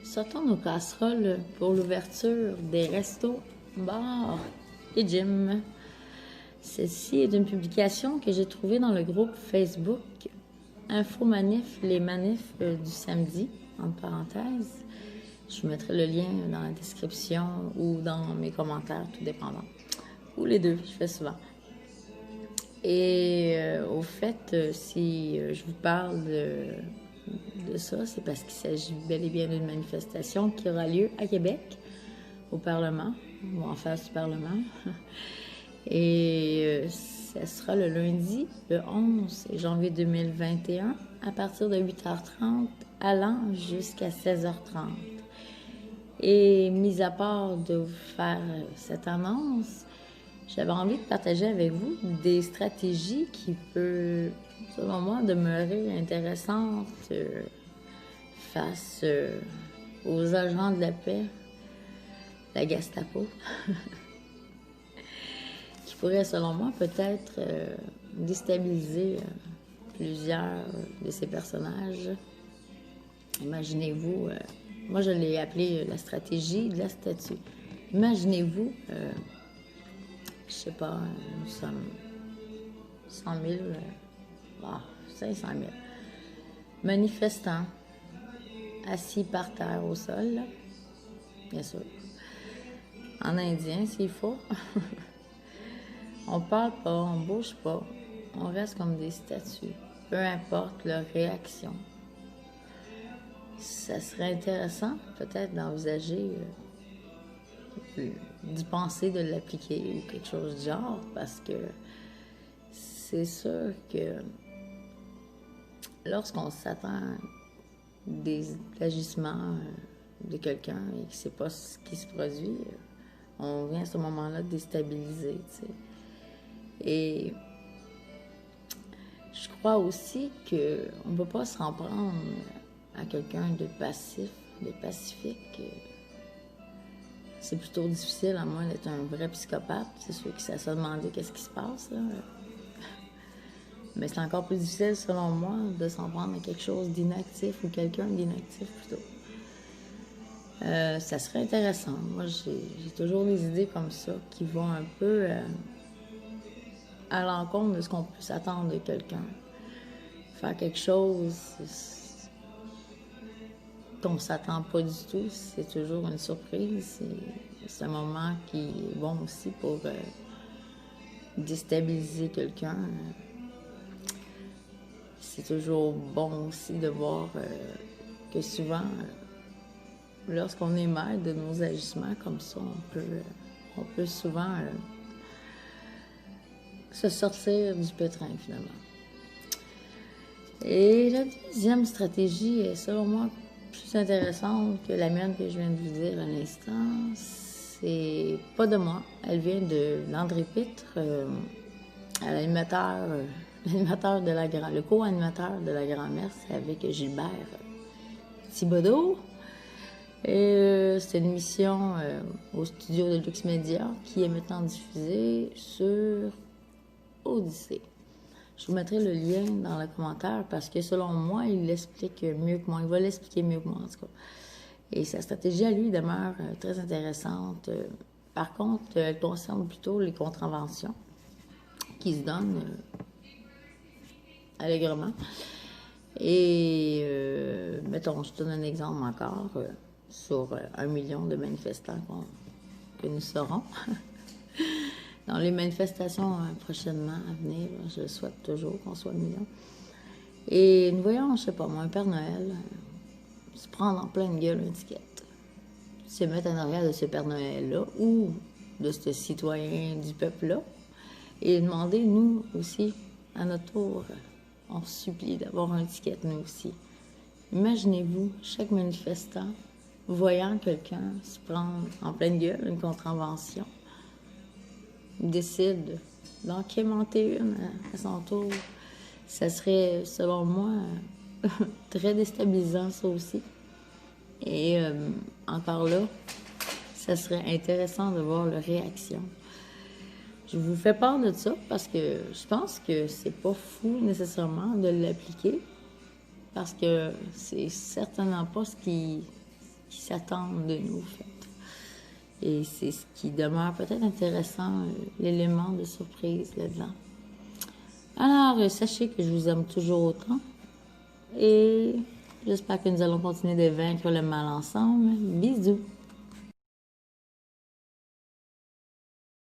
Sortons nos casseroles pour l'ouverture des restos, bars et gyms. Ceci est une publication que j'ai trouvée dans le groupe Facebook Info Manif, les manifs du samedi, entre parenthèses. Je vous mettrai le lien dans la description ou dans mes commentaires, tout dépendant. Ou les deux, je fais souvent. Et au fait, si je vous parle de ça, c'est parce qu'il s'agit bel et bien d'une manifestation qui aura lieu à Québec, au Parlement, ou en face du Parlement. Et ça sera le lundi, le 11 janvier 2021, à partir de 8h30, allant jusqu'à 16h30. Et mis à part de vous faire cette annonce, j'avais envie de partager avec vous des stratégies qui peuvent, selon moi, demeurer intéressantes face aux agents de la paix, la Gestapo, qui pourraient, selon moi, peut-être déstabiliser plusieurs de ces personnages. Imaginez-vous, moi je l'ai appelé la stratégie de la statue. Imaginez-vous, je sais pas, nous sommes 100 000, 500 000 manifestants assis par terre au sol, bien sûr, en indien s'il faut. On parle pas, on bouge pas, on reste comme des statues, peu importe leur réaction. Ça serait intéressant peut-être d'envisager d'y penser, de l'appliquer ou quelque chose du genre, parce que c'est sûr que lorsqu'on s'attend à des agissements de quelqu'un et qu'il ne sait pas ce qui se produit, on vient à ce moment-là déstabiliser, tu sais. Et je crois aussi qu'on ne peut pas s'en prendre à quelqu'un de passif, de pacifique. C'est plutôt difficile, à moins d'être un vrai psychopathe. C'est sûr que ça se demander qu'est-ce qui se passe, là. Mais c'est encore plus difficile, selon moi, de s'en prendre à quelque chose d'inactif ou quelqu'un d'inactif, plutôt. Ça serait intéressant. Moi, j'ai toujours des idées comme ça qui vont un peu à l'encontre de ce qu'on peut s'attendre de quelqu'un. Faire quelque chose qu'on ne s'attend pas du tout, c'est toujours une surprise. C'est un moment qui est bon aussi pour déstabiliser quelqu'un. C'est toujours bon aussi de voir que souvent, lorsqu'on est maître de nos agissements comme ça, on peut souvent se sortir du pétrin, finalement. Et la deuxième stratégie est, selon moi, plus intéressante que la mienne que je viens de vous dire à l'instant. C'est pas de moi. Elle vient d'André Pitre, l'animateur de le co-animateur de la grand-messe avec Gilbert Thibodeau. Et c'est une émission au studio de Lux Media qui est maintenant diffusée sur Odyssée. Je vous mettrai le lien dans le commentaire parce que selon moi, il l'explique mieux que moi. Il va l'expliquer mieux que moi, en tout cas. Et sa stratégie à lui demeure très intéressante. Par contre, elle concerne plutôt les contraventions qui se donnent allègrement. Et, mettons, je te donne un exemple encore sur 1 million de manifestants que nous serons. Dans les manifestations prochainement à venir, je souhaite toujours qu'on soit 1 million. Et nous voyons, je sais pas moi, un Père Noël se prendre en pleine gueule une étiquette, se mettre en arrière de ce Père Noël-là ou de ce citoyen du peuple-là et demander, nous aussi, à notre tour, on supplie d'avoir une étiquette, nous aussi. Imaginez-vous, chaque manifestant, voyant quelqu'un se prendre en pleine gueule une contravention, décide d'en quémenter une à son tour. Ça serait, selon moi, très déstabilisant, ça aussi. Et encore là, ça serait intéressant de voir leur réaction. Je vous fais part de ça parce que je pense que c'est pas fou nécessairement de l'appliquer parce que c'est certainement pas ce qui qui s'attendent de nous, en fait. Et c'est ce qui demeure peut-être intéressant, l'élément de surprise là-dedans. Alors, sachez que je vous aime toujours autant. Et j'espère que nous allons continuer de vaincre le mal ensemble. Bisous!